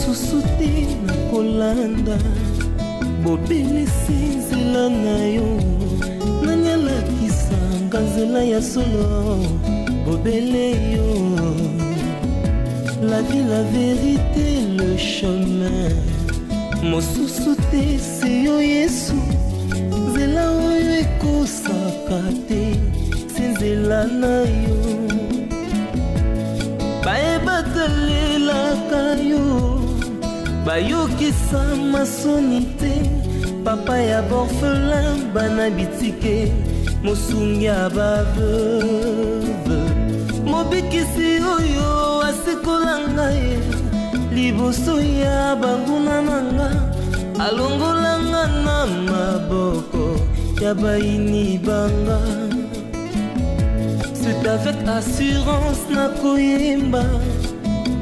mosusu te na kolanda bobele nzela na yo nanyalakisanga nzela ya solo bobele yo la vie, la vérité, le chemin mosusu te se yo Yesu nzela oyo ekosaka te se nzela na yo bayebatalelaka yo bayokisa masoni te papa ya borphelin bana bitike mosungi ya baveuve mobikisi oyo asikola ngai liboso ya banguna nanga alongolanga na maboko ya baini banga. C'est avec assurance na koyemba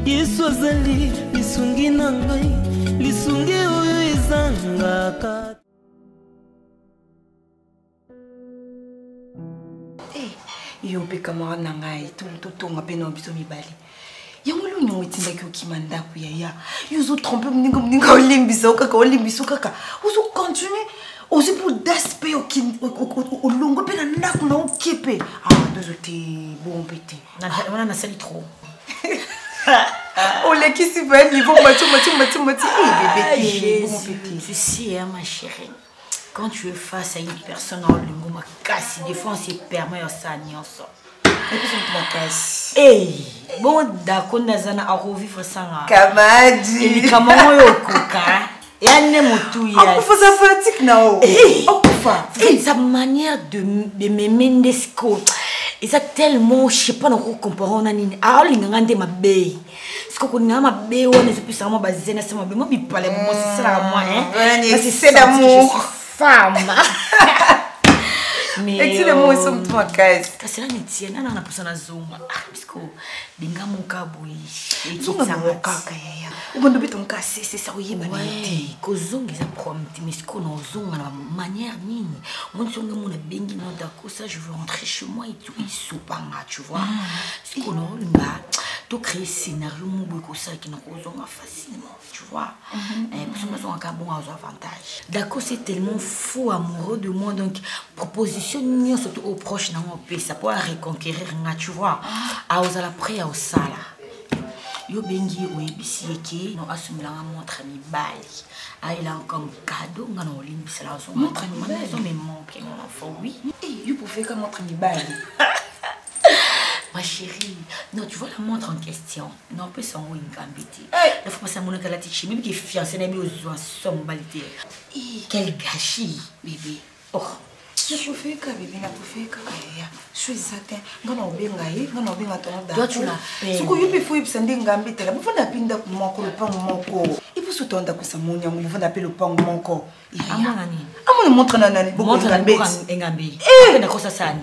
Yesu azali lisungi na ngai lisungi oyo ezangaka. Yo pe camarade na ngai tout ngapena biso mibali yango lo nyongo tindaki okimanda ku ya yo zo tromper mninga olimbiso kaka ozo continuer ozo pour d'aspect olongo pe na ndako na okepe dozote bon pété na sali trop ole qui si va niveau mati bébé bon pété. Tu sais ma chérie, quand tu es face à une personne en lingo ma casse, des fois on se permet ça nyonso. Et puis c'est ma casse. Bon d'accord nazana a revivre ça. Kamadi. Et kamamo yo koka. Et ane motu ya. On fait ça fatigue nao. Et sa manière de m'aimer ndesco. Et ça tellement je sais pas na ko comparer na nini. A linga ngande mabe. Siko ko ngama mabe on est plus ça moi bazena ça mabe mo bi parler moi c'est ça moi c'est d'amour. Femme. Mais et tu les mots sont toi caisse. Kasi la nitié na na personne zoma. Parce dinga mon kabui. Et tu ça mon kaka ya. Ubondo biton kasi c'est ça oui banité. Ko zongi za prompt mais ce qu'on zonga na manière nini. Mon zonga mon bengi no dako ça je veux rentrer chez moi et tout isopanga tu vois. Ce qu'on a to créer scénario mon boiko ça qui na ko zonga facilement tu vois. Parce que moi on a bon avantage. Dako c'est tellement fou amoureux de moi donc proposition surtout aux proches dans mon pays ça peut reconquérir tu vois à aux à la près au sala yo bengi oyebisi eke no asumila montre mi bali aila comme cadeau ngana olimbisa la so montre mi maison mais manque mon enfant oui yo pour faire comme montre mi bali. Ma chérie, non, tu vois la montre en question. Non, peut s'en une gambité. La fois passer à mon oncle la tichi, même qui est fiancé, n'a mis aux somme balité. Quel gâchis, bébé. Oh. Je peux faire que bébé n'a pas fait que ya. Je suis certain. Ngana obenga ton. Toi tu l'appelles. Ce que yo pe faut ipsande ngambité là. Vous n'apinda ko moko le pan moko. Il faut s'otonda ko sa monya, vous n'appelle le pan moko. Amona nani. Amona montre nani. Montre ngambi. Na kosa sani.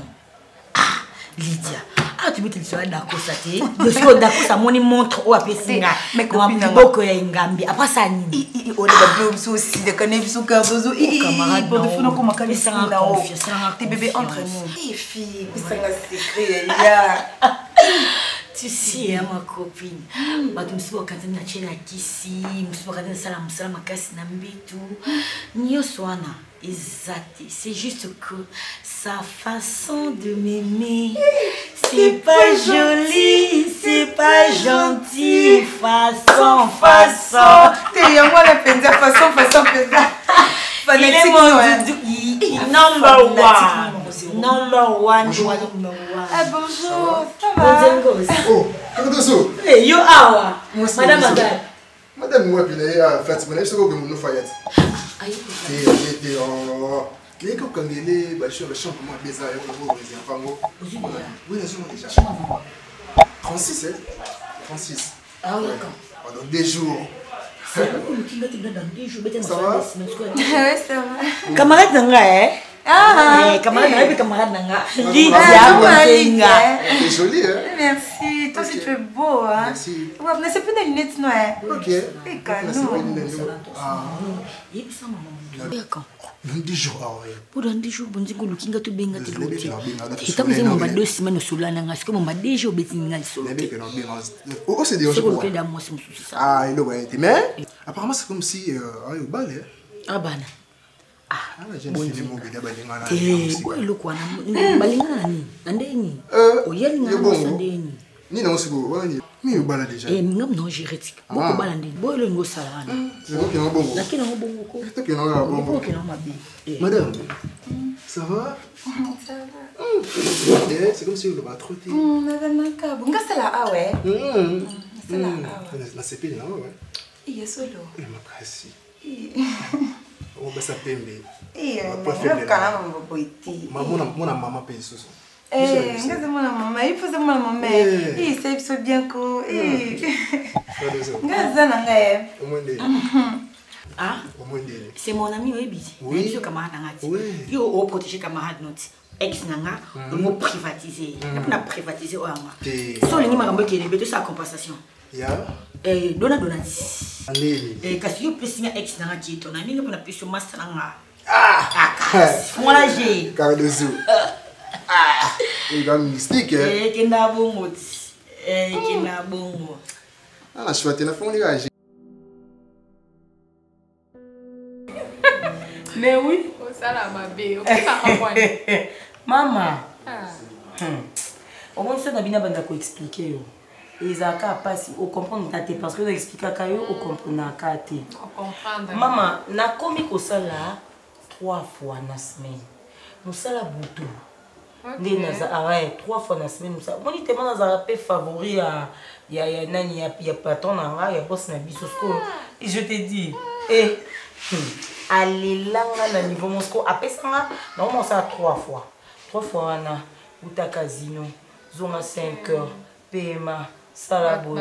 Ah, Lydia. Ah, tu mets le soir d'accord ça t'es. Je suis d'accord ça moni montre ou après singa. Mais copine boko ya ngambi. Après ça ni. On va bien aussi de connaître biso cardozo. Camarade pour de fona comme kali ça là haut. Tes bébés entre nous. Fille, ça la secret ya. Tu sais ma copine. Ba tu msibo katana chela kisi, msibo katana salam makasi na mbitu. Nyo swana. Exact. C'est juste que sa façon de m'aimer, c'est pas joli, c'est pas gentil. Façon. T'es moi la penza façon. Il est mon number one. Ah bonjour. Ça va? Oh, comment ça? Hey, yo awa. Madame Agathe. Madame moi puis là Fatima, je sais que nous fayette. T'es en les coques quand les bachures le champ pour moi déjà pour vous les enfants. Oui, les gens déjà. 36 hein. 36. Ah oui, d'accord. Pendant 2 jours. Ça va? Ouais, ça va. Camarade nanga camarade nanga Lydia Bontenga. C'est joli hein. Merci. toi aussi tu es beau, hein. Merci. Ouais, mais c'est plus des lunettes noires. Ok. Et canon. D'accord. Dans 10 jours, ah ouais. Pour dans 10 jours, bon Dieu, le kinga to benga te Désolé, lote. tu l'as bien gardé. Et quand vous avez mon bado semaine sola nanga, est-ce que mon bado je obéti nanga solo. Oh, c'est dérangé C'est pour pour moi. que moi c'est mon souci ça. Ah, il est ouais. Mais apparemment, c'est comme si au bal. Ah bana. Ah, la jeune fille est mobile, elle Eh, boy lo kwa na balinga ni. Andeni. Oyeli nga andeni. Ni non c'est beau, ouais ni. Mais au bal déjà. Eh, ngam non gérétique. Boko balandi. Boy lo ngo sala wana. C'est bon qu'il y a un bon. Lakini ngo bongo ko. C'est qu'il y a un bon. Boko na mabi. Madame, ça va? Ça va. C'est comme si on va trotter. Bunga sala ah ouais. Sala ah ouais. La CP là, ouais. Il est solo. Il m'a cassé. On va s'appeler. Mon maman paye ce soir. Ngaze mwana mama, il faut mwana mama. C'est so bien ko. Ngaze na ngaye. Ah, c'est mon ami Oebi. Oui. Je camarade ngati. Yo o protéger camarade noti. Ex nanga, on m'a privatisé. On a privatisé o anga. So lingi makambo ke lebeto sa compensation. Ya. Dona. Allez. Kasi yo pesinga ex nanga ki to na ninga pona peso master nanga. Voilà j'ai. Cardozo. Il va mystique. Kena bongo. Kena bongo. Ah, je suis à fond les gars. Mais oui. Ça là ma bé. Maman. Au moins ça n'a bien banda ko expliquer yo. Ezaka passe au comprendre tate parce que vous expliquer ka yo au comprendre ka te. Comprendre. Maman, na komi ko sala 3 fois na semaine. Nous sala butu. Ndi naza ouais 3 fois na semaine ça. Moi ni tellement naza pe favori ya nani ya patron nanga ya boss na biso sko. Et je te dis allez là na niveau mosco apesanga normalement ça 3 fois. 3 fois na uta casino zona 5 heures paiement salabo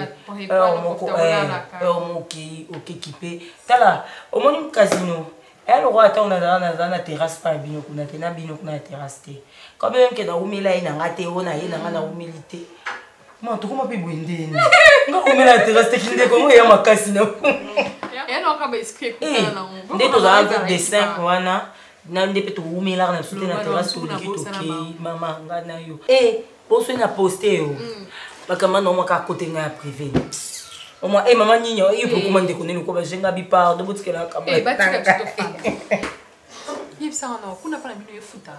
moki okéquipé tala au moins casino elle aura attend na terrasse pas bino kuna tena bino kuna terrasse quand même que na umela ina ngate ona ina ngana humilité moi to kuma pe bwende ni nga umela terrasse kinde ko ya makasi na et non ka ba expliquer kuna na ndeto za groupe de 5 wana na ndepe to umela na soute na terrasse to ki mama ngana yo pour na poster yo bakama no maka côté nga privé au moins maman nyinyo il faut commander connaître ko ba jenga bi part de boutique la kaba batika to fa yip ça non kuna pa na bino yefuta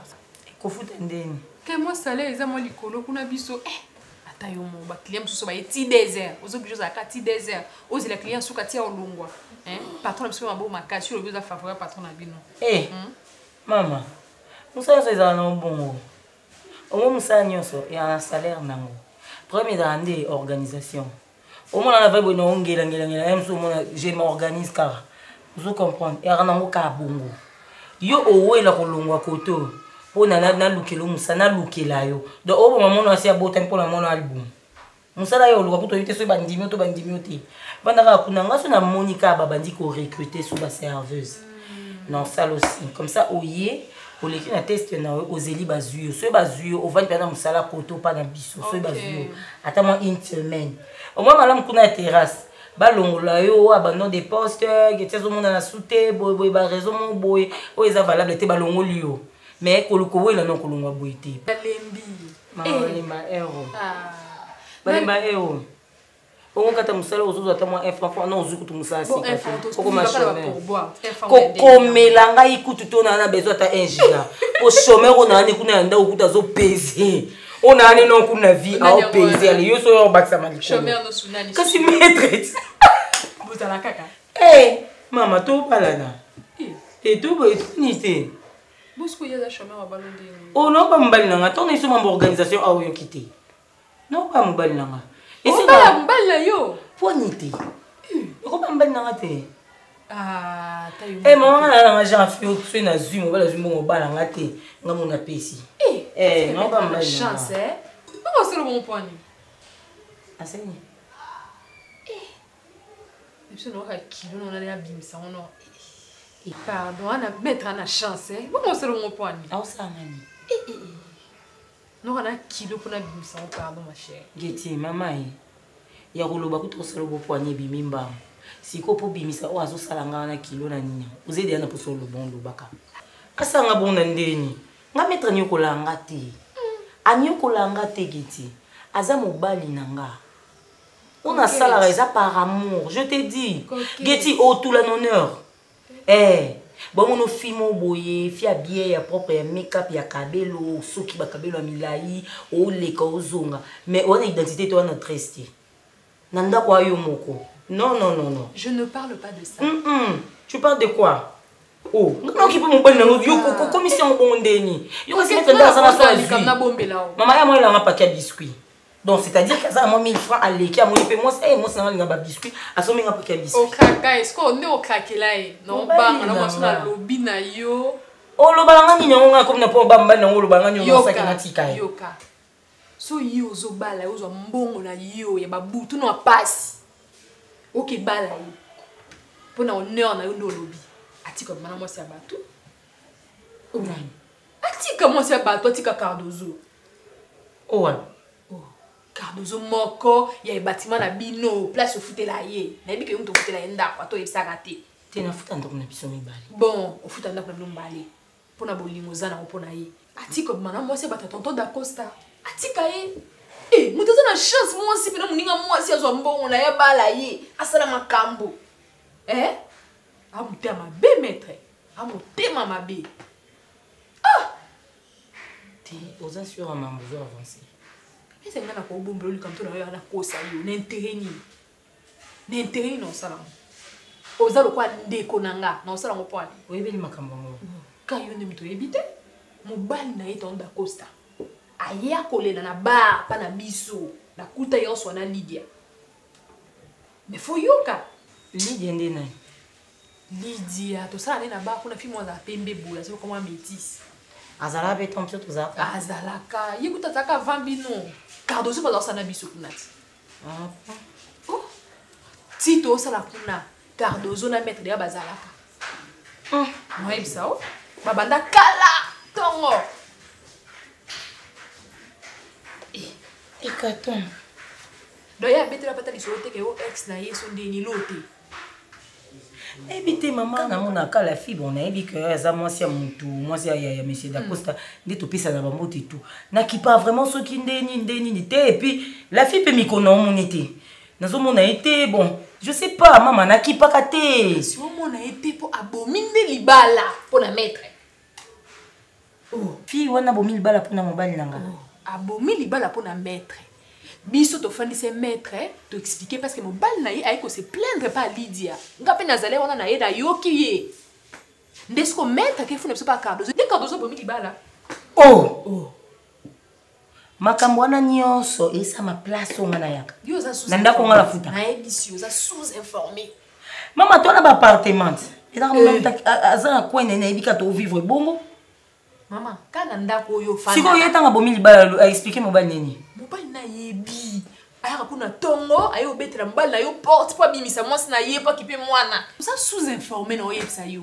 ko futa ndeni ke moi salaire eza mo likolo kuna biso ata yo mo ba client so ba ti désert ozo bijo za ka ti désert ozi la client suka ti olongwa patron biso mabo makasi yo bizo favoriser patron na bino mama musa za na bongo au musa nyonso ya salaire nango premier d'année organisation au moins on avait bon ngela je m'organise car vous comprenez et ranango ka bongo yo owela kolongwa koto pona na lukelo musana lukela yo donc au moment on a beau temps pour la mon album musala yo luka kuto yite so bandimi to te bandaka kunanga so na Monica babandi ko recruter so ba serveuse non ça aussi comme ça oyer au l'écrit na test na aux eli bazuyo so bazuyo au vendre pendant musala koto pas na biso so bazuyo attends une semaine au moins malam kuna terrasse balongola yo abandon des postes que tes monde na souté boy ba raison mon boy o eza valable te balongoli yo mais koloko wela non kolongwa boyité balemba euro on kata musala ozo ata moi enfant non ozo kutu musala sika ko machomé ko melanga ikutu to na besoin ta 1 giga o chômeur on na kuna nda okuta zo peser on a allé non kuna vie à peser ali yo so yo baksa mali chômeur no sunani kasi maître bozala kaka mama to palana to bo etnité bosko ya za chômeur wa balonde oh non pas mbali nanga ton iso membre organisation a yo quitté non pas mbali nanga et c'est pas mbali yo ponité ko pas mbali nanga te tayo maman na Jean Fio tu na zumo bala zumo bala ngate ngamona pesi non pas mbali chance comment c'est le bon point enseigne je ne vois kilo non aller abimisa on pardon on a mettre na chance comment c'est le bon point au sangani Non, on a kilo pour la bimisa, pardon, ma chère. Geti, maman, il y a un peu trop solo pour poigner bimimba. Si ko po bimisa o azo salanga na kilo na nini. Vous êtes na poso le bon lobaka. Asanga bon na ndeni. Nga mettre nyoko langa te. Anyoko langa te geti. Aza mobali nanga. On a ça la raison par amour, je te dis. Geti au tout l'honneur. Eh, bon mon fimo boye, fi habillé ya propre ya make-up ya kabelo, soki ba kabelo milai, o leka ozonga. Mais on a identité toi na triste. Nanda kwa yo moko. Non, non, non, non. Je ne parle pas de ça. Tu parles de quoi? Oh, non, qui peut mon bon nango, yo commission bon ndeni. Yo kasi mettre dans la soirée. Maman ya moi il a un paquet de biscuits. Donc c'est-à-dire que ça a 1000 francs à l'équipe, à mon épée, moi c'est un biscuit, à son un paquet de biscuits. Au kaka, est-ce qu'on est au kaka là? Non, bah, on a sur la lobby na yo. Oh, le balanga ni on a comme na po bamba na le balanga ni on sa kinatika. Yoka. So yo zo bala, yo zo mbongo na yo, ya babu, tu no passe. Ok, bala yo. Pour na honneur na yo ndo lobby. Ati comme mana moi c'est abatou. Oh nani. Ati comme moi c'est abatou, ati ka Cardozo. Oh ouais. Cardozo moko, il y a un bâtiment na bino, place au fouté la yé. Na bi ke yon to fouté la yenda kwa to yebisa raté. Te na futa ndako na biso mibali. Bon, au fouta ndako na bino mbali. Pona bolingo zana ko pona yé. Ati ko mana moi c'est bata tonton d'Acosta. Ati ka yé. Eh, mutoza na chance moi aussi pena muninga moi si azo mbongo na ya bala yé. Asala makambo. Eh? A mutema be maître. A mutema mabe. Ah! Te oza sur un mambo avancer. C'est un peu bon brûler comme tout le monde a cosa yo n'intérêt ni non ça là oza le quoi ndeko nanga non ça là mon point oui beli makambo ngo quand yo ne mito ebite mobali na yeto nda costa aya kolela na bar pa na biso na kuta yo so na Lydia mais faut yoka Lydia ndena Lydia to ça na bar kuna fille moi za pembe boula c'est comme un métis azala be ton pioto za azalaka yikuta taka vambino Cardozo va lancer na biso kunati. Ah. Oh. Tito sala kuna Cardozo na mettre ya bazalaka. Moi bisao. Babanda kala tongo. Ekaton. Doya bete la patali sote ke o ex na yeso ndeni lote. Ebite maman na mona kala fibre on a dit que ça moi c'est mon tout moi c'est ya monsieur d'Acosta dit to pisa na bambote tout na qui pas vraiment ce qui ndeni et puis la fille peut m'y connaître mon été nazo mona été bon je sais pas maman na qui pas katé si on mona été pour abominer libala pour la mettre oh fille wana bomil bala pour na mobali nanga abominer libala pour na mettre biso to fandi se maître to expliquer parce que mon bal na ye ko se plaindre pas Lydia ngape nazale wana na ye da yoki ye ndesko maître ke funa biso pa Cardozo de Cardozo bomi libala oh makambo wana nyonso esa ma place on na yaka yo za sous nanda ko ngala futa na ebisi yo za sous informé mama toi na ba appartement et dans même azana ko nene ebika to vivre bongo mama kana ndako yo fana siko yetanga bomi libala a expliquer mobali nini mobali na yebi ayaka kuna tongo ayo betela mobali na yo porte po bimisa mwasi na ye po kipe mwana ça sous informé na oyebisa yo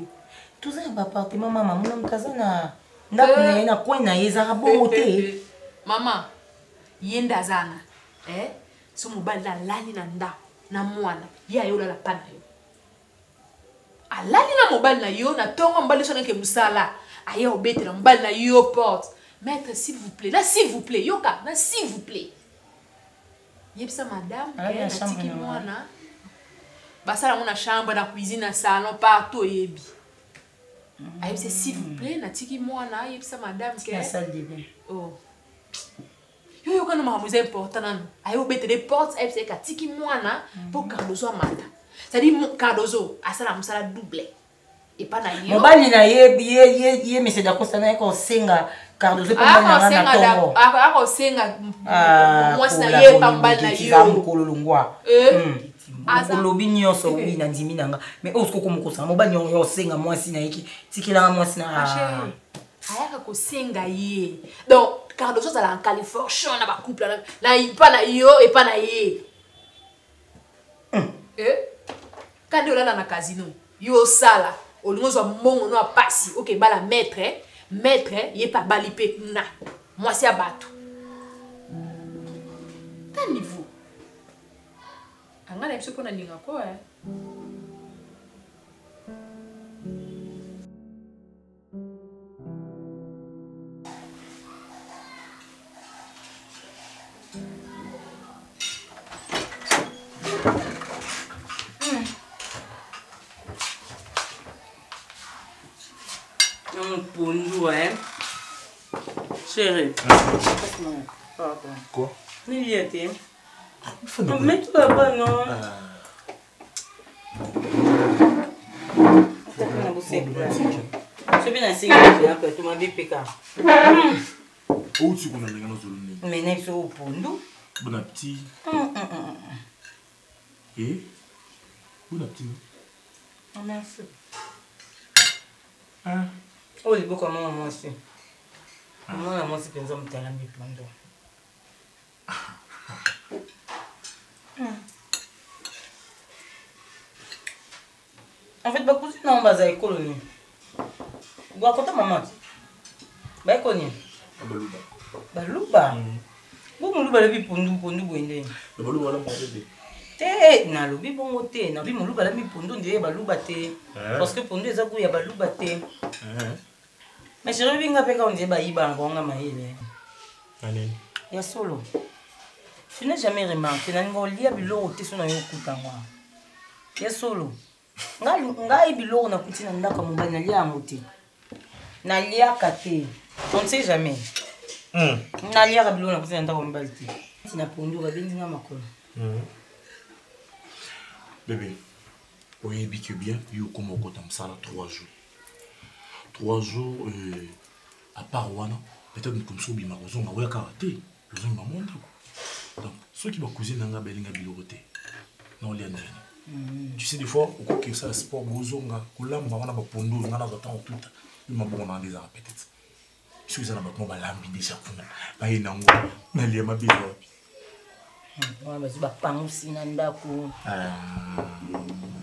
tout ça ba appartement mama mona mkazana ndako na na ko na yeza bongo te mama yenda zana so mobali na lali na ndako na mwana ye ayo la pana yo alali na mobali na yo na tongo mbali so na ke musala aye obetela mbali na yo porte maître s'il vous plaît là s'il vous plaît yoka là s'il vous plaît yebisa madame que na tiki mwana basala mona chambre na cuisine na salon partout yebi aye c'est s'il vous plaît na tiki mwana yebisa madame que la salle de bain oh yo yoka no mamuze important nan aye obetela porte aye c'est ka tiki mwana pour Cardozo amata c'est-à-dire Cardozo asala musala double et pas na yo mobali na ye monsieur d'Acosta na ko senga Cardozo pa na tongo ako senga mwasi na ye pa mbali na yo mukolo longwa mukolo binyoso wi na ndimi nanga mais osko ko mukosa mobali yo senga mwasi na yiki tikila mwasi na ayaka ko senga ye donc Cardozo ça la en Californie na ba couple na pas na yo et pas na ye quand on là na casino yo sala olingozo mbongo no pasi OK bala maître yé pa bali pe na moi c'est abato ta niveau anga na biso pona linga ko Chérie. Quoi? Il y a été. Mais tu vas pas, non? C'est bien ainsi que tu m'as dit péka. Où tu connais les gens? Mais n'est-ce pas au Pondo? Bon appétit. Et? Bon appétit. Merci. Ah. Oh, il est beau comme moi aussi. Moi, moi, c'est pensant que tu as mis Pondo. En fait, beaucoup de gens ont colonie. Vous racontez maman? Bah, colonie. Baluba. Baluba. Vous me l'avez vu Pondo, Pondo, Boindé. Le baluba, là, mon bébé. Te, na lobi bon te, na bi mo luba la mi Pondo ndiye baluba te. Parce que Pondo eza ko ya baluba te. Mais je reviens à peine on dit bah il va encore maïle. Allez. Ya solo. Tu n'as jamais remarqué na ngoli ya bilo te so na yo kutangwa. Ya solo. Ngai bilo na kutina ndaka mobali na lia mote. Na lia kate. On ne sait jamais. Na lia bilo na kutina ndaka mobali te. Tina Pondo ba benzi nga makolo. Bébé, oui, bien, il y a comme ça 3 jours. 3 jours, à part Wana, peut-être comme ça, il m'a raison, il m'a karaté, il m'a montré. Donc, ceux qui m'ont causé n'ont pas besoin de biloté. Non, les tu sais, des fois, au cours que ça, sport, bozonga, koulam, maman, ba pondo, on a la temps tout. Il m'a bon dans des arts, peut-être. Si vous avez un peu de lambi déjà, vous avez un peu de lambi. Ouais, mais tu vas pas aussi n'andako.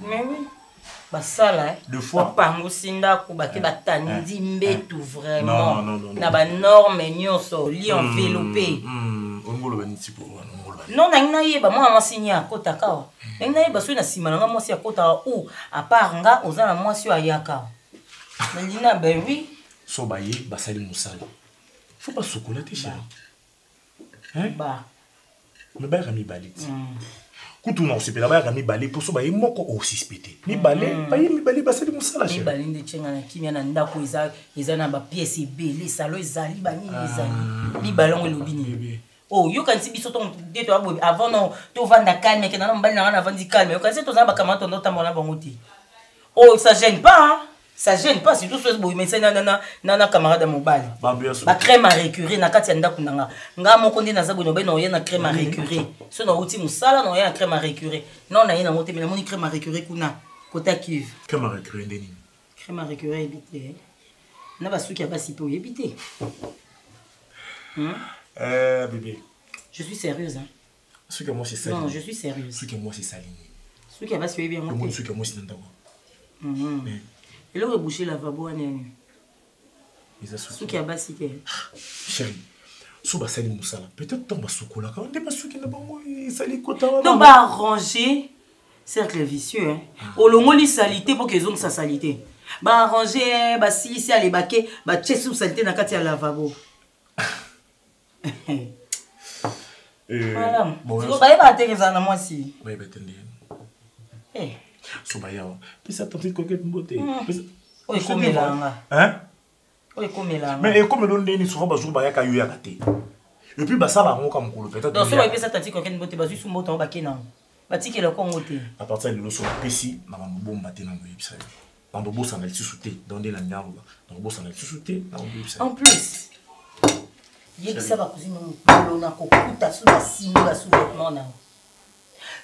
Mais oui. Bah ça là. Deux fois. Pas aussi n'andako, bah qui batandi mbetu vraiment. Non. Na ba norme nyonso li enveloppé. Non na yeba moi ma signa kota kawa. Na yeba so na sima nga moi si akota ou à part nga ozana moi si ayaka. Mais dina ben oui. So baye basali musala. Faut pas sokolater chérie. Hein? Bah. Mais bah rami balit. Kutu na osepela ba rami balé pour so ba moko osispété. Mi balé, ba mi balé basali musala chérie. Mi balé ndechenga na kimia na ndako eza na ba pièce belé salo ezali ba nini ezali. Mi balongo lobini. Oh, yo kan si biso ton deto avant non to vanda calme que na mbali na vandi calme. Yo kan si to za ba kamata ndo tamona bango ti. Oh, ça gêne pas hein. Ça gêne pas, surtout ce que mais c'est nana camarade mobile. Ba crème à récurer na kati anda kunanga. Nga moko ndi naza bono beno yena crème à récurer. So na uti musala no yena crème à récurer. Non na yena moté mais na moni crème à récurer kuna. Kota kiv. Crème à récurer ndeni. Crème à récurer éviter. Na ba suki ba sipo éviter. Bébé. Je suis sérieuse hein. Ce que moi c'est ça. Non, je suis sérieuse. Ce que moi c'est ça. Ce qui va se faire bien moi. Ce que moi c'est ndako. Et là, on va boucher la lavabo. Ce qui a basé. Chérie, si on va salir moussala, peut-être qu'on va soukola. Quand on n'est pas sûr qu'il n'a pas sali kota. Non, on va arranger cercle vicieux. Au long de salité pour qu'ils ont sa salité. Bah arranger, bah si ici à les baquets, bah tchè sous salité dans le lavabo. Voilà. Bon, tu vas pas atterrir dans moi si. Oui, bah attendez. Sobayawa. Puis ça tente coquette beauté. Oui, comme là. Hein? Oui, comme là. Mais comme le ndeni souvent bazou baya ka yuya kate. Et puis bah ça va on comme kolo peut-être. Donc ça va ça tente coquette beauté bazou sous moto ba kena. Ba tiki le kongo te. À partir de l'osso pesi na bomba te na ngibisa. Dans le boss en elle sous-souté dans des lanyaru. Dans le boss en elle sous-souté na ngibisa. En plus. Yeki ça va cousiner mon na kokuta sous la simba sous vêtement na.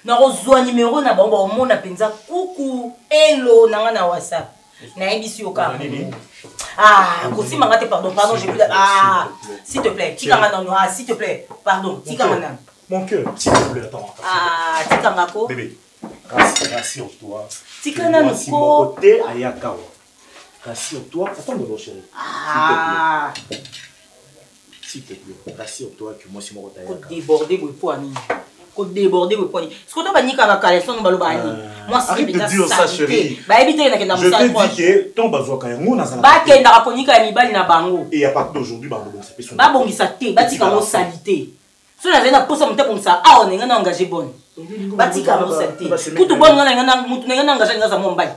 Na rozwa numéro na bango au monde penza coucou hello nanga na WhatsApp na ebisi oka ah aussi mangate pardon j'ai plus s'il te plaît tikanga non s'il te plaît pardon tikanga nan mon cœur s'il te plaît attends tikanga ko bébé rassure-toi tikanga no ko côté ayakawa rassure-toi attends de chérie S'il te plaît, rassure-toi que moi, c'est mon retard. Faut déborder le poignet. Faut déborder le poignet. Ce qu'on a dit qu'à la caleçon, nous allons moi, c'est arrête de dire ça, chérie. Bah, évitez, il y a je te dis que ton bazoua quand même, on a ça. Bah, qu'il y a un bali na bango. Et à partir d'aujourd'hui, bah, bon, c'est pas bah, bon, ça t'est, bah, tu as salité. Si on avait un peu ça, comme ça, ah, on est engagé bon. Bah, tu as salité. Tout le monde, on a engagé dans mon bail.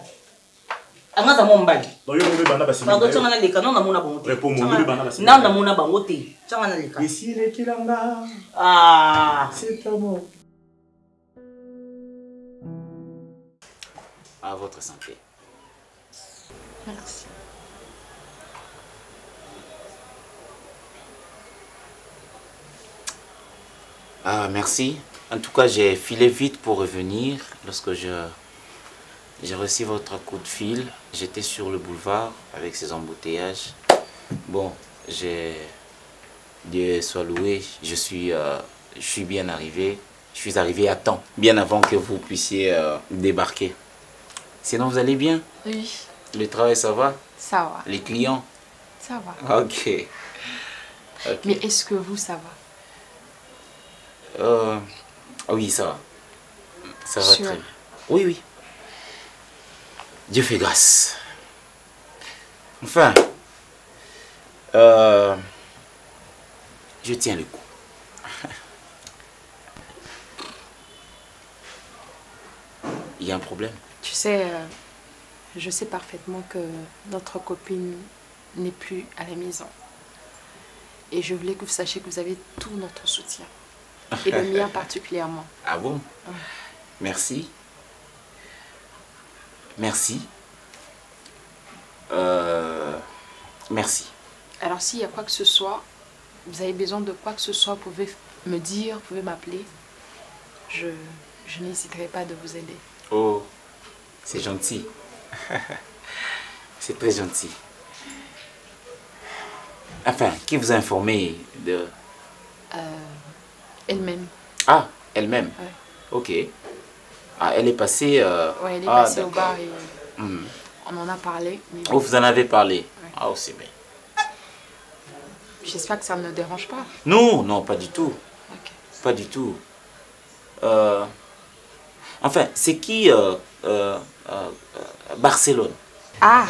Anga za mombai. Ba yo ngebe bana basimi. Ba gotsa ngana leka nona mona bango. Repo mo ngebe bana basimi. Na mona bango te. Tsanga na leka. Ici le kilanga. Ah, c'est amour. À votre santé. Merci. Ah, merci. En tout cas, j'ai filé vite pour revenir lorsque j'ai reçu votre coup de fil. J'étais sur le boulevard avec ces embouteillages. Bon, Dieu soit loué, je suis bien arrivé. Je suis arrivé à temps, bien avant que vous puissiez débarquer. Sinon, vous allez bien? Oui. Le travail, ça va? Ça va. Les clients? Ça va. Ok. Mais est-ce que vous, ça va? Oui, ça va. Ça va très bien. Oui, oui. Dieu fait grâce. Enfin, je tiens le coup. Il y a un problème? Tu sais, je sais parfaitement que notre copine n'est plus à la maison. Et je voulais que vous sachiez que vous avez tout notre soutien. Et le mien particulièrement. Ah bon? Merci. Merci. Merci. Alors s'il y a quoi que ce soit, vous avez besoin de quoi que ce soit, vous pouvez me dire, vous pouvez m'appeler. Je n'hésiterai pas de vous aider. Oh, c'est gentil. C'est très gentil. Enfin, qui vous a informé de... Elle-même. Ah, elle-même? Ouais. Ok. Ah, elle est passée... Oui, elle est passée au bar et on en a parlé. Mais... Oh, vous en avez parlé? Ouais. Ah, c'est bien. J'espère que ça ne me dérange pas. Non, non, pas du tout. Okay. Pas du tout. Enfin, c'est qui Barcelone? Ah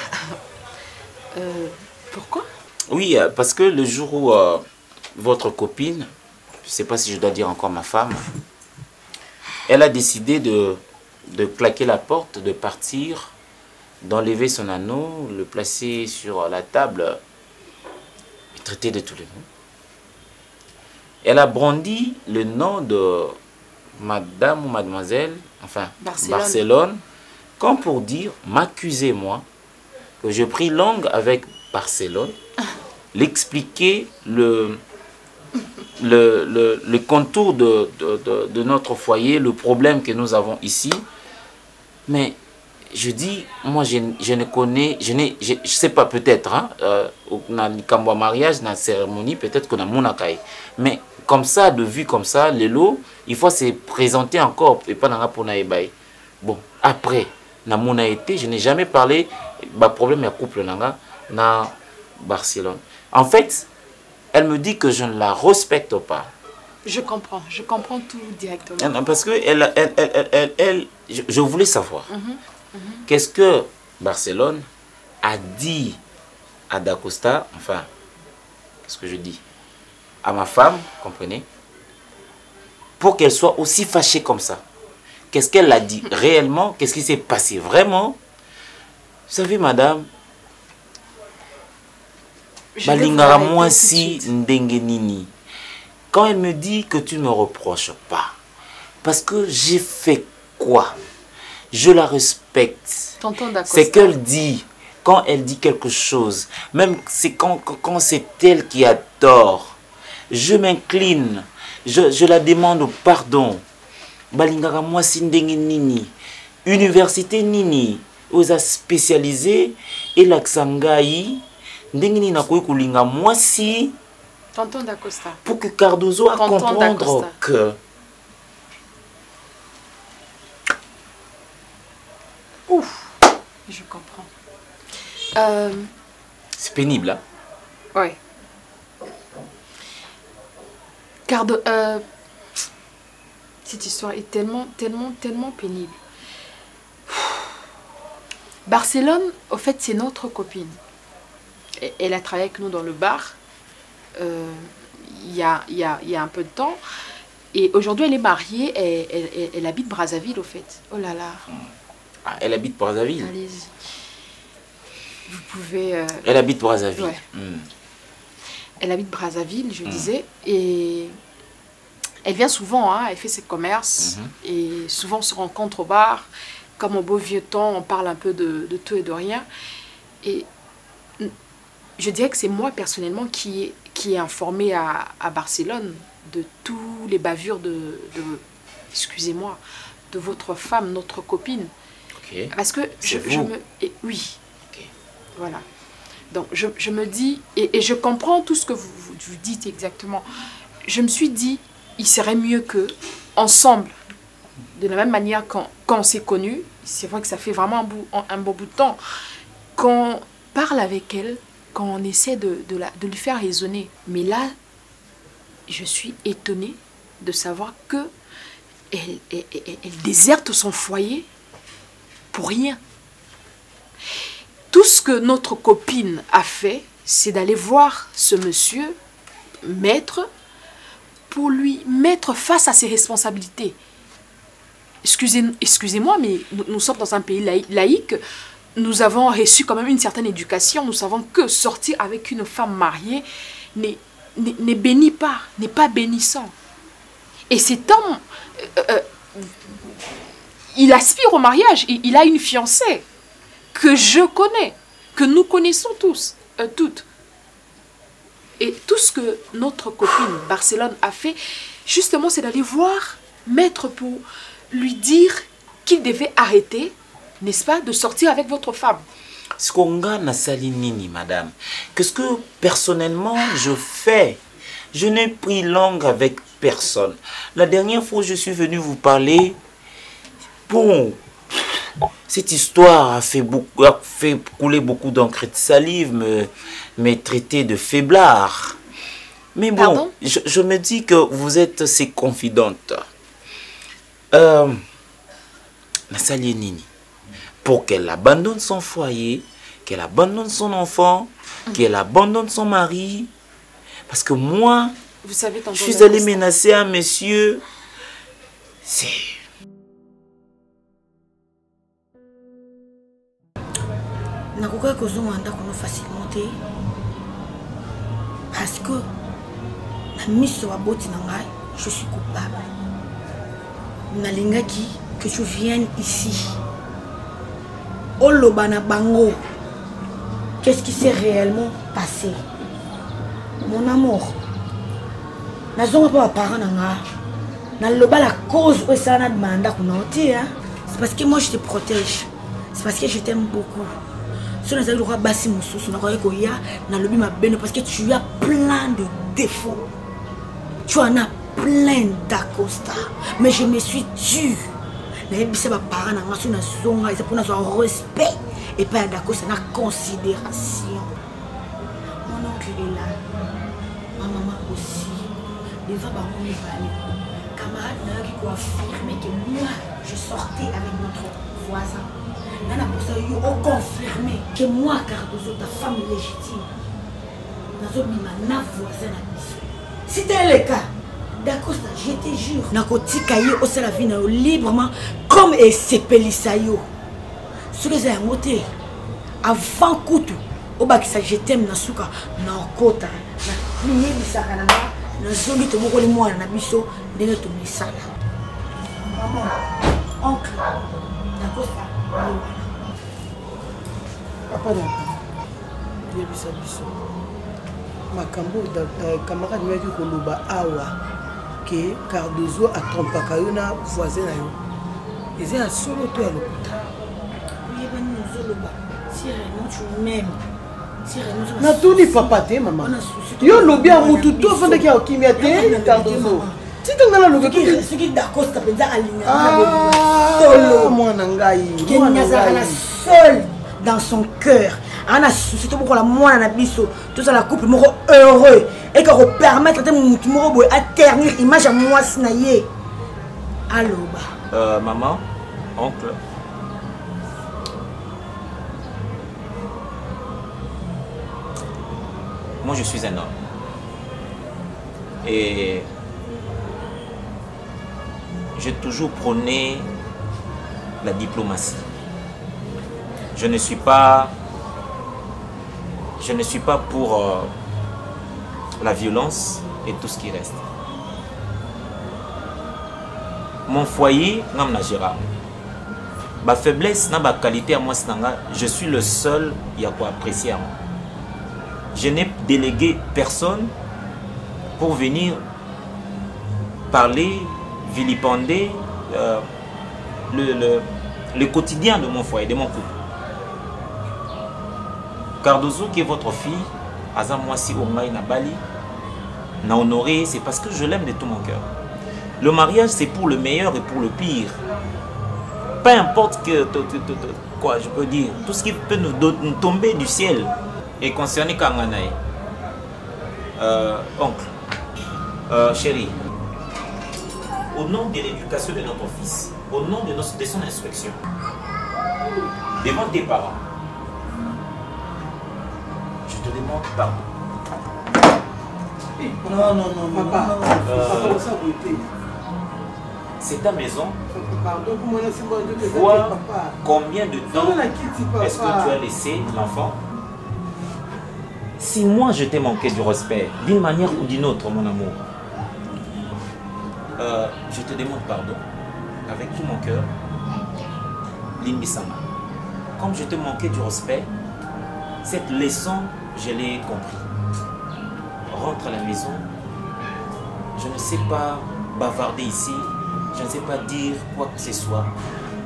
pourquoi? Oui, parce que le jour où votre copine, je ne sais pas si je dois dire encore ma femme, elle a décidé de claquer la porte, de partir, d'enlever son anneau, le placer sur la table, et traiter de tous les noms. Elle a brandi le nom de madame ou mademoiselle, enfin Barcelone, comme pour dire, m'accuser moi, que je pris langue avec Barcelone, l'expliquer le contour de notre foyer, le problème que nous avons ici. Mais je dis, moi je ne connais, je sais pas, peut-être, hein, dans le mariage, dans la cérémonie, peut-être qu'on a monakai. Mais comme ça, de vue comme ça, les lots, il faut se présenter encore, et pas dans la ponaïbaï. Bon, après, dans mon été, je n'ai jamais parlé, bah, problème est couple dans Barcelone. En fait, elle me dit que je ne la respecte pas. Je comprends tout directement. Non, parce que je voulais savoir, qu'est-ce que Barcelone a dit à Dacosta, enfin, qu'est-ce que je dis, à ma femme, comprenez, pour qu'elle soit aussi fâchée comme ça. Qu'est-ce qu'elle a dit réellement? Qu'est-ce qui s'est passé vraiment? Vous savez, madame, balingara moi si ndenge nini. Quand elle me dit que tu ne me reproches pas, parce que j'ai fait quoi? Je la respecte. C'est qu'elle dit, quand elle dit quelque chose, même c'est quand c'est elle qui a tort, je m'incline, je la demande pardon. Balingara moi si ndenge nini. Université nini, aux a spécialisé et l'Aksangaï, ndenge nini na kulinga moi si. Tonton Dacosta. Pour que Cardozo a comprendre que... Ouf, je comprends. C'est pénible, hein? Oui. Car cette histoire est tellement pénible. Barcelone, au fait, c'est notre copine. Elle a travaillé avec nous dans le bar il y a un peu de temps. Et aujourd'hui, elle est mariée. Elle habite Brazzaville, au fait. Oh là là. Ah, elle habite Brazzaville. Allez-y. Vous pouvez... Elle habite Brazzaville. Ouais. Elle habite Brazzaville, je disais. Et elle vient souvent, hein, elle fait ses commerces. Et souvent, on se rencontre au bar. Comme au beau vieux temps, on parle un peu de tout et de rien. Et je dirais que c'est moi, personnellement, qui ai informé à Barcelone de tous les bavures excusez-moi, de votre femme, notre copine. Okay. Parce que oui. Okay. Voilà. Donc, je me dis, et je comprends tout ce que vous dites exactement. Je me suis dit, il serait mieux que, ensemble, de la même manière quand on s'est connus, c'est vrai que ça fait vraiment un bon bout de temps, qu'on parle avec elle, quand on essaie de lui faire raisonner. Mais là, je suis étonnée de savoir que elle déserte son foyer pour rien. Tout ce que notre copine a fait, c'est d'aller voir ce monsieur, maître, pour lui mettre face à ses responsabilités. Excusez-moi, mais nous sommes dans un pays laïque. Nous avons reçu quand même une certaine éducation. Nous savons que sortir avec une femme mariée n'est béni pas, n'est pas bénissant. Et cet homme, il aspire au mariage. Il a une fiancée que je connais, que nous connaissons tous, toutes. Et tout ce que notre copine Barcelone a fait, justement, c'est d'aller voir maître pour lui dire qu'il devait arrêter, n'est-ce pas, de sortir avec votre femme. Ce qu'on gagne à Salinini, madame, qu'est-ce que personnellement je fais? Je n'ai pris langue avec personne. La dernière fois, je suis venu vous parler. Bon, cette histoire a fait couler beaucoup d'encre de salive, me traiter de faiblard. Mais bon, je me dis que vous êtes ses confidentes. Salinini, pour qu'elle abandonne son foyer, qu'elle abandonne son enfant, qu'elle abandonne son mari. Parce que moi, vous savez, je suis allé menacer un monsieur. C'est... Parce que je suis coupable. Nalingaki que tu viennes ici. Olobana bango. Qu'est-ce qui s'est réellement passé? Mon amour. Nazonga pas parents nanga. Naloba la cause où ça na demanda kunauti hein. C'est parce que moi je te protège. C'est parce que je t'aime beaucoup. Si on a le roi Bassi Moussous, on a koya na lobi ma belle parce que tu as plein de défauts. Tu en as plein d'Acosta. Mais je me suis tue. Mais c'est ma parent na masu na zonga, c'est pour notre respect et pas d'Acosta na considération. Mon oncle est là. Ma maman aussi. Il va pas me parler. Camarade n'a qui affirmer que moi je sortais avec notre voisin. Nana pour ça yo confirmé que moi Cardozo ta femme légitime. Nazo bima na voisin na biso. C'était le cas. D'accord, je te jure. Nakoti kaye au la vie librement comme et sepelisayo. Ce que j'ai monté avant coutu au bas qui je t'aime na suka na kota na mini bisaka na na zoli to moko le mwana na biso ndenge to misala. Maman, oncle, d'accord ça. Papa non. Dia bisa biso. Makambo camarade meki koloba awa que Cardozo a trompé na voisin na yo. Ils ont solo to ya lokuta. Oui, ben nous zoloba. Si réellement tu m'aimes. Si réellement na tout ni papa te maman. Yo lobi a mutu to fanda ki okimia te Cardozo. Si tu ngala lobi ce qui d'accord ça penza aligner. Solo mwana ngai. Kenya zala seul dans son cœur. Ana souci to pour la mwana na biso. Tout ça la couple moko heureux. et que repermettre de mon à ternir image à moi snaye. Allô, bah. Maman, oncle. Moi, je suis un homme. Et j'ai toujours prôné la diplomatie. Je ne suis pas pour la violence et tout ce qui reste. Mon foyer, ma faiblesse, ma qualité à moi, je suis le seul qui a quoi apprécier à moi. Je n'ai délégué personne pour venir parler, vilipender le quotidien de mon foyer, de mon couple. Cardozo, qui est votre fille, Azam Mwasi Omai Nabali, n'a honoré, c'est parce que je l'aime de tout mon cœur. Le mariage, c'est pour le meilleur et pour le pire. Peu importe quoi je peux dire, tout ce qui peut nous tomber du ciel est concerné Kanganaï. Oncle, chérie, au nom de l'éducation de notre fils, au nom de son instruction, devant tes parents, je te demande pardon. Non, papa. C'est ta maison. Pardon, vois combien de temps est-ce que tu as laissé l'enfant. Si moi je t'ai manqué du respect, d'une manière ou d'une autre, mon amour, je te demande pardon, avec tout mon cœur, Limbisama. Comme je te manquais du respect, cette leçon, je l'ai compris. Rentre à la maison, je ne sais pas bavarder ici, je ne sais pas dire quoi que ce soit.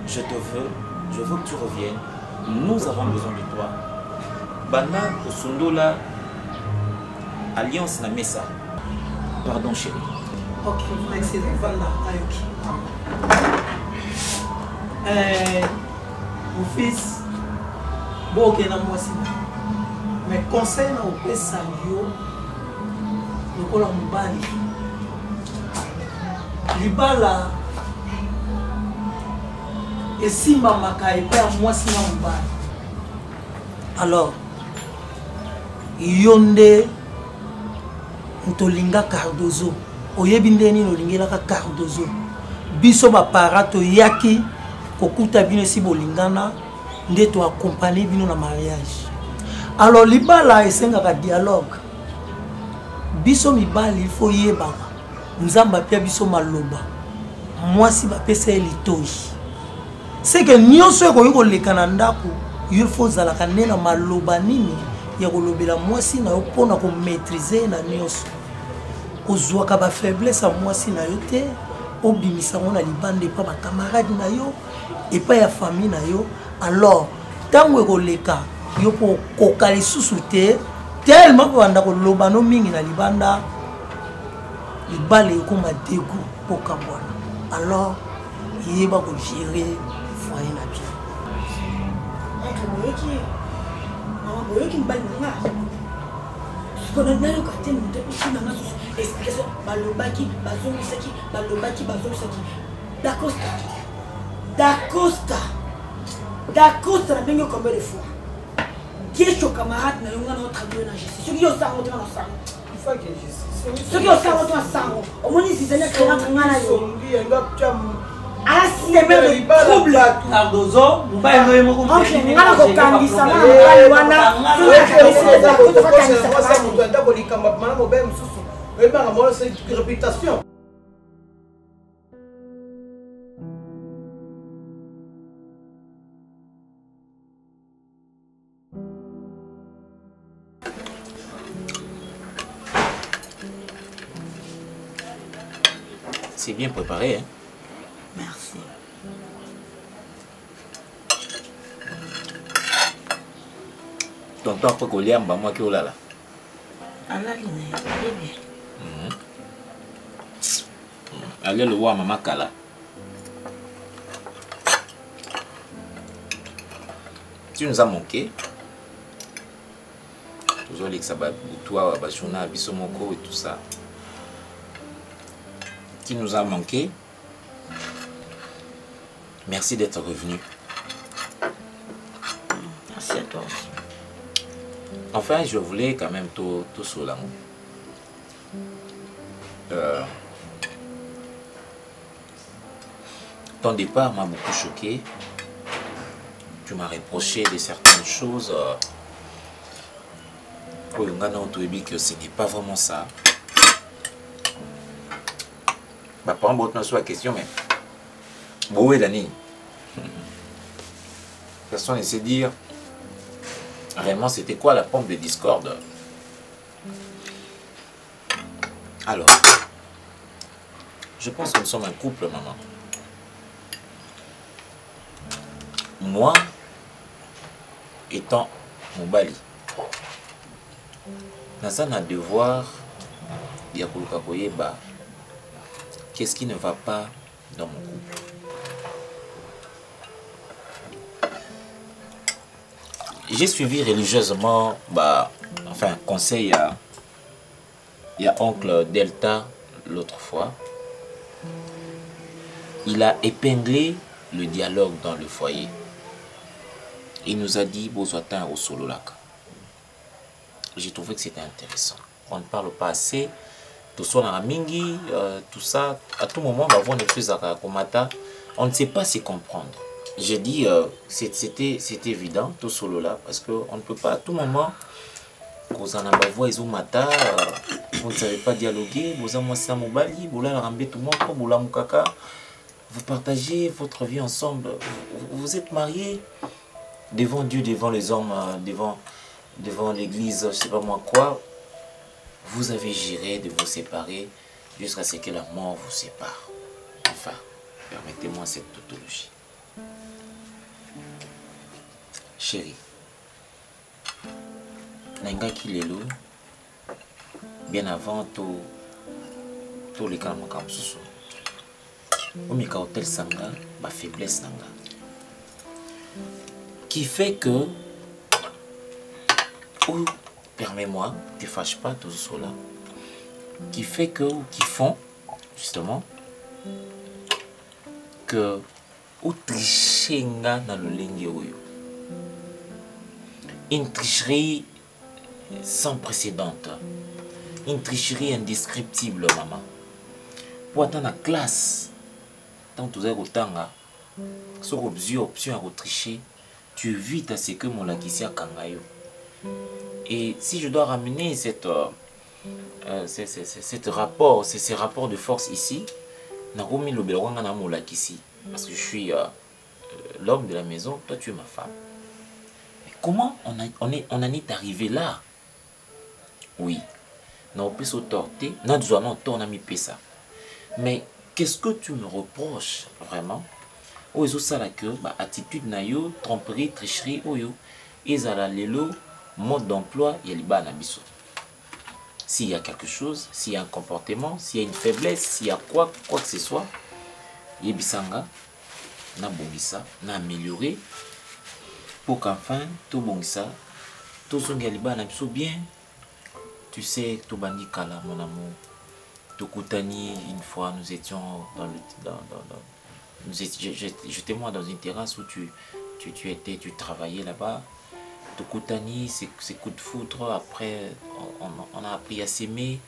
Je veux que tu reviennes. Nous avons besoin de toi. Bana Osundola, Alliance na Mesa. Pardon, chérie. Ok, merci. Mon fils, bon, ok, moi aussi. Mais conseil na opé salio, le col en bali. Libala, et si maman a été à moi, si on bali. Alors, yonde ntolinga Cardozo oyebinde ni nolingela Cardozo biso ba parato yaki kokuta bino si bolingana nde to accompagner bino na mariage. Alors libala esengaka dialogue biso mibali il faut yebaka nzamba pia biso maloba mwasi bapesa elitoi c'est que nyonso ekoki lekana ndako il faut zalaka nena maloba nini ya kolobela mwasi na yo pona ko maîtriser na nyonso kozwaka ba faiblesse mwasi na yo te obimisa ngona libande pa ba camarade na yo et pas ya famille na yo. Alors tango ekoleka yo po kokali susu te tellement banda koloba no mingi na libanda libale ko ma dégoût po kambwana. Alors yeba ko gérer foyer na bien. Qui me balle qu'on a le côté de Chimama, explication, Balobaki, Bazongisaki, Balobaki, Bazongisaki. D'Acosta, la bingo combien de fois. Qui est ton camarade, n'a pas notre ménage. Ceux qui ont ça, on a ça. Il faut que je sais. Ceux qui ont ça, on a ça. Au moins, si c'est un peu ah, si les mères de trouble Cardozo, vous pas aimer mon compagnon. C'est bien préparé, hein? Merci. Tonton après qu'on l'aime, moi qui là. Allez le voir maman Kala. Tu nous as manqué. toi, Bachona, Bissomoko et tout ça, qui nous a manqué. Merci d'être revenu. Merci à toi aussi. Enfin, je voulais quand même tout cela. Ton départ m'a beaucoup choqué. Tu m'as reproché de certaines choses. Que ce n'est pas vraiment ça. Bah, pas un bon temps sur la question, mais où est l'année? Personne ne sait dire vraiment c'était quoi la pompe de discorde. Alors, je pense que nous sommes un couple, maman. Moi, étant Mobali, Nasa n'a devoir qu'est-ce qui ne va pas dans mon couple. J'ai suivi religieusement, enfin, conseil il y a oncle Delta l'autre fois. Il a épinglé le dialogue dans le foyer. Il nous a dit Bozoatin au Sololaka. J'ai trouvé que c'était intéressant. On ne parle pas assez. Tout ça dans la mingi, tout ça. À tout moment, on va voir des choses à Komata. On ne sait pas s'y comprendre. J'ai dit, c'était évident, tout solo là, parce qu'on ne peut pas à tout moment, vous ne savez pas dialoguer, vous partagez votre vie ensemble, vous êtes mariés devant Dieu, devant les hommes, devant l'église, je ne sais pas moi quoi. Vous avez géré de vous séparer jusqu'à ce que la mort vous sépare. Enfin, permettez-moi cette tautologie. Chérie, Nenga Kilelo, bien avant tout les calmes comme ça, au Mika Hotel Sanga, ma faiblesse Nanga, qui fait que, ou permets-moi, ne te fâche pas tout cela, qui fait que, ou qui font justement que, ou trichenga dans le lingue. Une tricherie sans précédent. Une tricherie indescriptible, maman. Pour atteindre la classe, tant que tu as autant, sur option à tricher, tu évites à ce que mon lakissia kangayo. Et si je dois ramener ces rapports de force ici, Naromi Lobelwanga na mon lakissi, parce que je suis l'homme de la maison, toi tu es ma femme. Comment on en est arrivé là? Oui, on peut se torter, on a mis ça. Mais qu'est-ce que tu me reproches vraiment? Oh, ils ont ça là que attitude nayo, tromperie, tricherie, oh yo, ils ont le mode d'emploi, il y a les bas nabiso. S'il y a quelque chose, s'il y a un comportement, s'il y a une faiblesse, s'il y a quoi que ce soit, yebisanga, na bongisa, na amélioré. Pour qu'enfin, tout bon ça, tout son galiba n'a pas bien. Tu sais, tout bandi kala, mon amour. Tout koutani, une fois, nous étions j'étais moi dans une terrasse où tu travaillais là-bas. Tout koutani, ces coups de foudre, après, on a appris à s'aimer.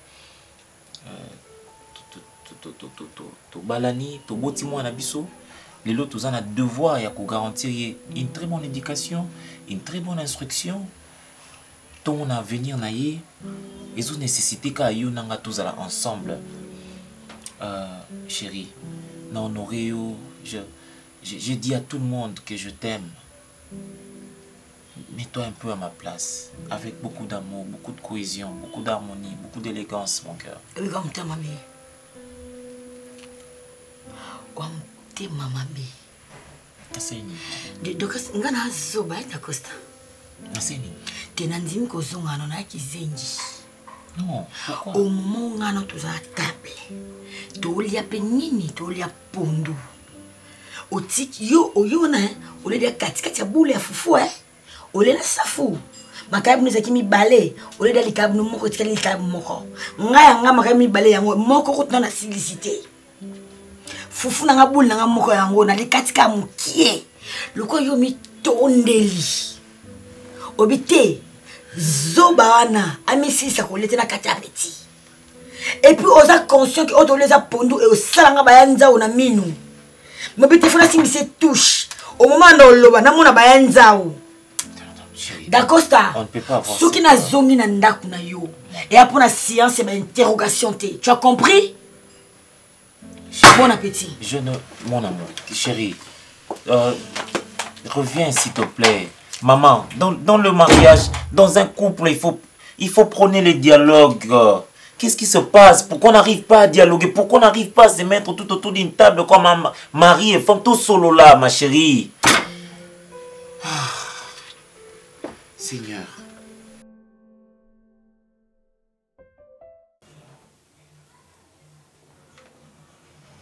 Tout balani, tout botimo anabiso. Les autres, ils ont un devoir de garantir une très bonne éducation, une très bonne instruction. Ton avenir, ils ont nécessité qu'ils soient tous ensemble. Chérie, je dis à tout le monde que je t'aime. Mets-toi un peu à ma place, avec beaucoup d'amour, beaucoup de cohésion, beaucoup d'harmonie, beaucoup d'élégance, mon cœur. Te mama be. Aseni. Donc ngana zoba ita costa. Aseni. Te nanzimi kozonga no na kizengi. Non, pourquoi? Au moment où ngana tuza table. To lia penini, to lia pondu. Otiki yo oyona, ole dia katikati ya boule ya fufu Ole la safu. makayabu nezaki mibale oleda likabu no moko tikali likabu moko ngaya nga makayabu mibale yango moko kotuna na silicité fufu na nga bulu na nga moko yango na likatika mukie loko yo mitondeli obite zoba wana amisisa kolete na kati ya petit et puis oza conscient que otoleza pondu et osalanga bayanza ona minu mobite fona simise touche au moment ndoloba namona bayanza o Dacosta, ce qui n'a zongi na ndaku na yo et après la science et interrogation t. Tu as compris? Bon appétit. Je ne, mon amour, chérie, reviens s'il te plaît. Maman, dans le mariage, dans un couple, il faut prôner le dialogue. Qu'est-ce qui se passe? Pourquoi on n'arrive pas à dialoguer? Pourquoi on n'arrive pas à se mettre tout autour d'une table comme un mari et femme tout solo là, ma chérie? Seigneur.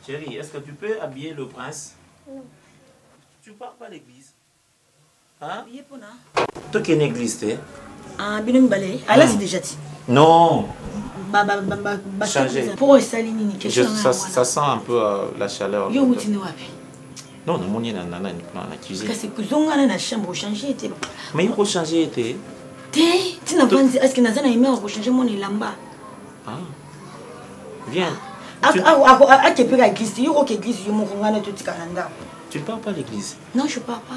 Chérie, est-ce que tu peux habiller le prince? Non. Tu pars pas à l'église? Hein? Toi qui es une église, t'es? Ah, bien balé. Ah là, c'est déjà dit. Non. Changer. Pour Saline, ça sent un peu la chaleur. Yo, où tu n'es pas? Non, non, mon dans la cuisine. Parce que dans la chambre, changer. Mais il faut changer, t'es? Tu n'as pas dit, est-ce que tu as aimé changer mon lamba? Ah. Viens. Tu ne pars pas à l'église? Non, je ne pars pas.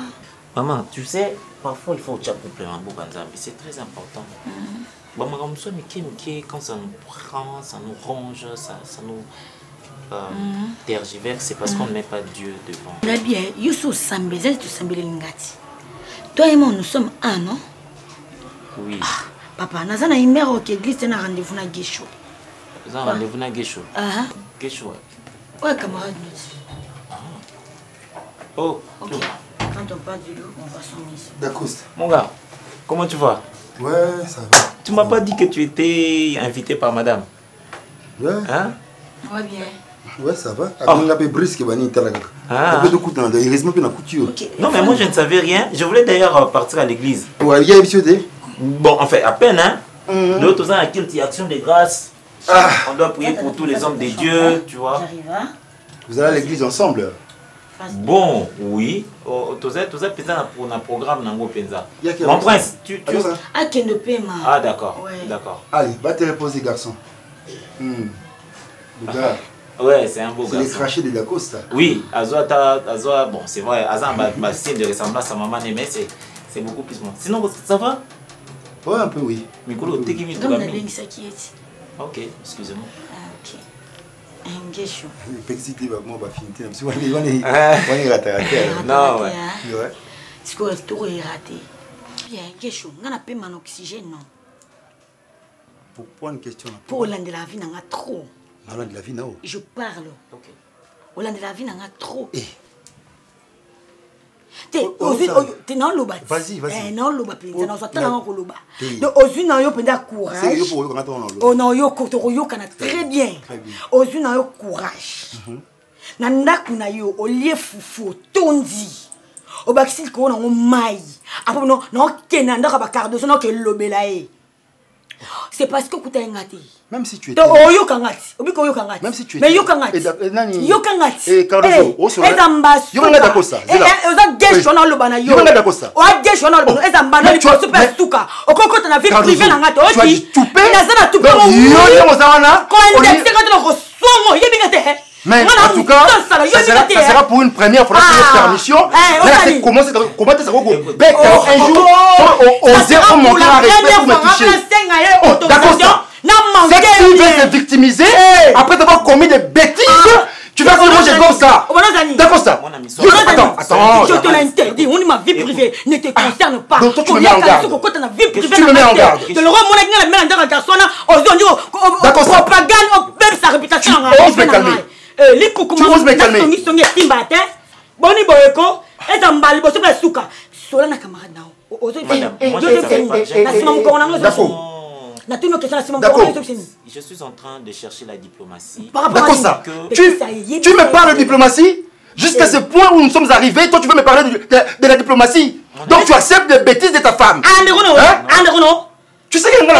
Maman, tu sais, parfois il faut que complément, c'est très important. Bon, quand ça nous prend, ça nous ronge, ça nous tergiverse, c'est parce qu'on ne met pas Dieu devant. Très bien, Youssou Sambé, tu Sambé Lingati. Toi et moi, nous sommes un, non? Oui. Papa, nous avons une mère qui glisse un rendez-vous à Guécho. Vous avez un rendez-vous à Guécho? Guécho, ouais, camarade. Oh, ok. Quand on parle du loup, on va s'en mettre. D'accord. Mon gars, comment tu vas? Ouais, ça va. Tu m'as pas dit que tu étais invité par madame? Ouais. Hein? Ouais, bien. Ouais, ça va. On a peu brisque, on a peu de coups dans le heureusement que la couture. Non, mais moi je ne savais rien. Je voulais d'ailleurs partir à l'église. Ouais, il y a une bon, en fait, à peine, hein. L'autre temps, à quelle action de grâce. On doit prier pour tous les hommes de Dieu, tu vois. J'arrive, hein? Vous allez à l'église ensemble? Bon, oui. Tu as pour un programme Nango Penza. Mon prince, tu... Ah, d'accord. D'accord. Allez, va te reposer, garçon. Le gars. Ouais, c'est un beau garçon. C'est les crachés de Dacosta. Oui, Azoa, bon, c'est vrai, Azan ma signe de ressemblance à maman, mais c'est beaucoup plus moi. Sinon, ça va? Ouais, un peu, oui. Mikolo, t'es qui ok, excusez-moi. Ok. Un guécho. Petit, moi, va finir. On est raté. Non, ouais. C'est quoi, tout est raté. Bien, guécho, on a pas mon oxygène, non? Pourquoi une question? Pour l'un de la vie, on a trop. L'un de la vie, non? Je parle. Ok. Au l'un de la vie, on a trop. Vas-y, vas-y. Non, loba penza na sotala ngo loba. Donc ozwi na yo penza courage. C'est yo pour quand on loba. Oh non, yo ko yo kana très bien. Ozwi na yo courage. Na ndaku na yo olie fufu tondi. Obakisi ko na ngo mai. Apo no kena ndaka ba cardoso no ke lobela e. C'est parce que kuta ngati. Même si tu es. Oyo kangati. Obiko oyo kangati. Même si tu es. Mais yo kangati. Yo kangati. Et cardoso. Yo ngata kosa. Oza gesho na loba na yo. Yo ngata kosa. O gesho na loba. Ezamba na super suka. Okoko na vie privée na ngata. Oti. Na zana tupe. Yo mozana. Ko indexé quand na ko songo yebi ngate. Mais en tout cas, ça sera pour une première fois que permission. Mais comment ça va un jour, oser monter un respect pour me toucher. D'accord. C'est que tu veux te victimiser après avoir commis des bêtises. Tu vas dire moi j'ai comme ça. D'accord ça. Attends. Je te l'interdis. On est ma vie privée. Ne te concerne pas. Donc toi tu me mets en garde. Tu me mets en garde. De le roi mon ami la mère dans garçon d'accord ça. Propagande même sa réputation. Ose me calmer. Tu oses me calmer. Boni boyeko. Ezambali boso ba suka. Sola na camarade nao. D'accord. Je suis en train de chercher la diplomatie. D'accord ça. Tu me parles de diplomatie? Jusqu'à ce point où nous sommes arrivés, toi tu veux me parler de la diplomatie. Donc tu acceptes les bêtises de ta femme. Allez, Renaud. Tu sais qu'il y a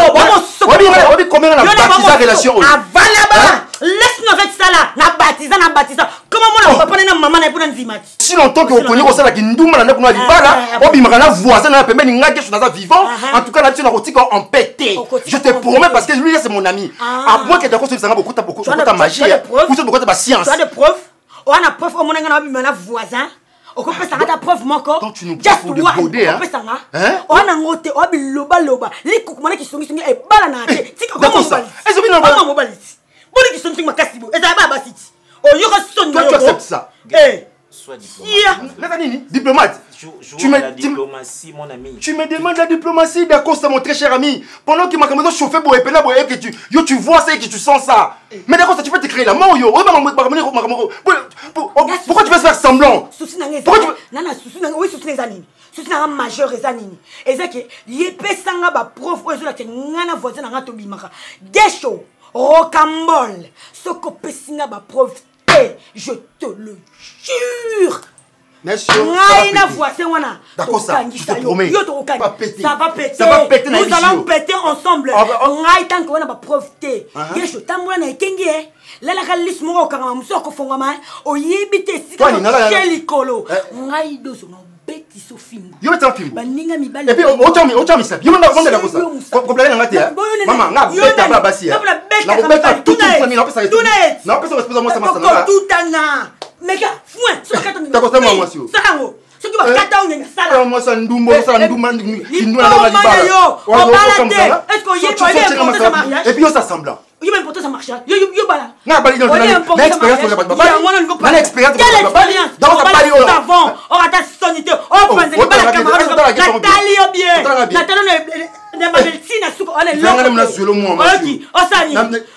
combien on a baptisé la relation? Laisse-nous avec ça là. Na baptisa. Comment moi papa na maman na pona nzima. Si longtemps que vous connaissez ça là qui nduma na kuna libala, obimaka na voisin na pembeni ngaki je suis vivant. En tout cas là tu na rotika en pété. Je te promets parce que lui c'est mon ami. À moins que d'accord ça beaucoup ta magie. Vous beaucoup ta science. Tu as des preuves? On a preuve au mon na voisin. Donc tu nous prends pour des baudets, hein? On a ngote, on a biloba. Les coucou qui sont et balana. D'accord ça. Est-ce que tu acceptes ça? Sois diplomate. Tu me diplomatie, mon ami. Tu me demandes la diplomatie, d'accord, c'est mon très cher ami. Pendant que ma caméra chauffait pour épeler, que tu vois ça et que tu sens ça. Mais d'accord, ça tu peux te créer la mort, yo. Pourquoi tu veux faire semblant? Pourquoi tu veux... Oui, souci n'a majeur et zanini. Et c'est que yépé sanga ba prof ou ezola ke ngana voisin na ngato bimaka. Gesho, rocambole, soko pesinga ba prof. Je te le jure. D'accord, ça, je te promets. Ça va péter. Ça va péter. Nous allons péter ensemble. Tant qu'on a profité. Je t'envoie na ekengi. Là la calice mo ka musoko fongama. Oyibite sika chelikolo. Ngai dozo no beti so fimbo. Yo beti fimbo. Baninga mibali. Et puis ocha misabi. Yo manda konda ko ça. Complètement ngati. Maman, nga beta ba basi. Na beta tout famille na pesa. Na pesa responsable moi ça m'a. Tout ana. Meka, fouin, sur la carte. T'as quoi ça, moi, monsieur? Salango. Ce qui va kata on est ça. Moi, ça ndumbo, ça nduma, est-ce qu'on y est pour ça mariage? Et puis, ça semblant. Il même pour ça mariage. Yo bala. Na bali dans l'expérience on va pas. Na expérience on va pas. Dans ta bali on avant. On va ta sonité. On pense que pas la camarade. Nathalie bien. Nathalie ne medicine souko on est là.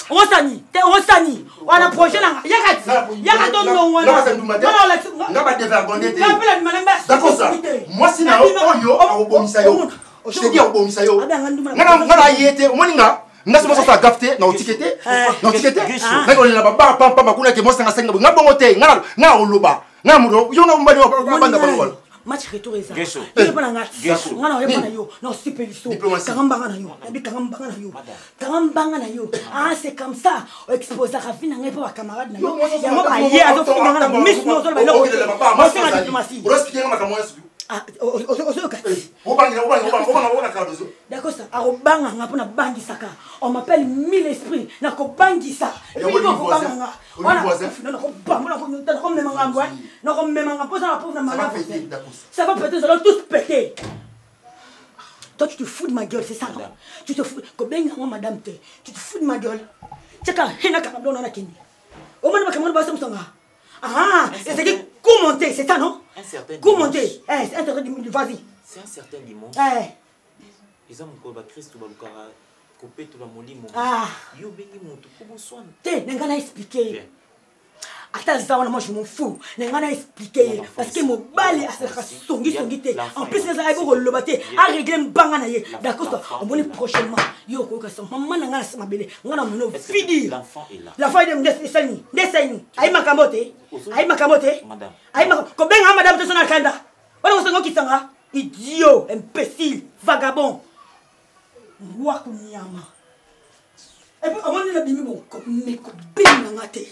Osani. On a projet là. Yakati non on. D'accord ça. Moi si na oyo obomisa yo. Je te dis obomisa yo. Ngana yete moninga. Nga sema sasa gafte na otikete na ko na baba papa kuna ke mosenga senga nga bongote nga oloba nga mudo yo na mbali wa banda bangol match retour eza yo bana nga na yebana yo na supeliso karambanga na yo ah c'est comme ça exposer rafina nga pa camarade na yo ya mo ba ye azo finanga na miss no zo ba lo mo senga diplomatie bro expliquer nga makamwa su d'accord ça arobanga nga pona bangi saka on m'appelle mille esprits na ko bangi ça et puis ko banga nga voilà na ko banga na ko memanga ngwa na ko memanga posa na pauvre malade ça va péter, nous allons tous péter. Toi tu te fous de ma gueule, c'est ça non? Tu te fous ko benga moi madame te tu te fous de ma gueule. Tchaka hena ka blona na kini o mona bakamona ba samsonga. Ah, c'est que commenter, c'est ça non? Commenter. C'est un certain dimanche, vas-y. C'est un certain dimanche. Ils ont mon Christ ou balukara coupé tout la molimo. Ah. Yo bengi moto ko bonsoir. Té, n'engana expliquer. Attends, ça moi je m'en fous. N'engana expliquer parce que mon bali a songi té. En plus les aïbo relevaté a régler mbanga na ye. D'accord, on va prochainement. Yo ko ka so maman n'engana sama belé. Ngana mono fini. L'enfant est là. La fille de Desani. Aïe makamote. Madame. Aïe makamote. Ko benga madame te sona kanda. Wala ko ki sanga. Idiot, imbécile, vagabond. Moi kunyama. Et puis on va dire bimi bon ko me ko benga ngate.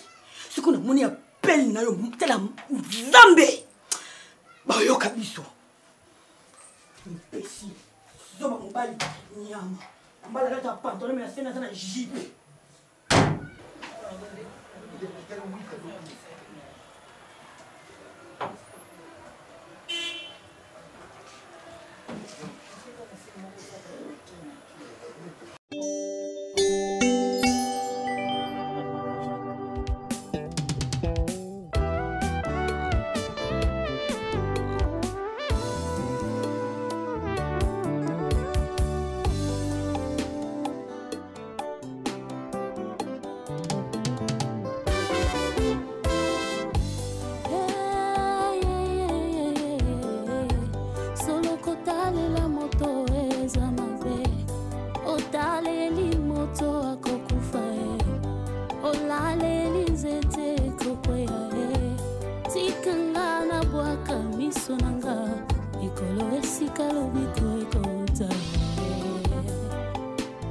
Ce qu'on a moni appelle na yo tela Nzambe. Ba yo kabiso. Imbécile. Zoba mbali nyama. Mbala kata pantalon mais c'est na jibe. Solo kotale la moto eza mabe. Ota esika lobiko ekota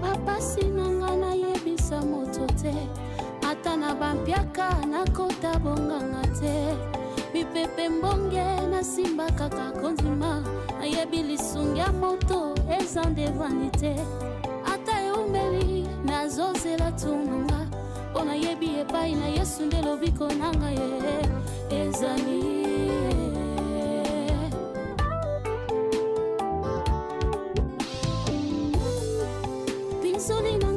papa sinanga na yebisa moto te ata na bampiaka na kota bonganga te mipepe mbonge na simba kaka kondima nayebi lisungi ya moto ezande vanité ata eumeli nazozela tunanga mpo nayebi epai na yesu nde lobiko nanga ye ezali pinzoli nanga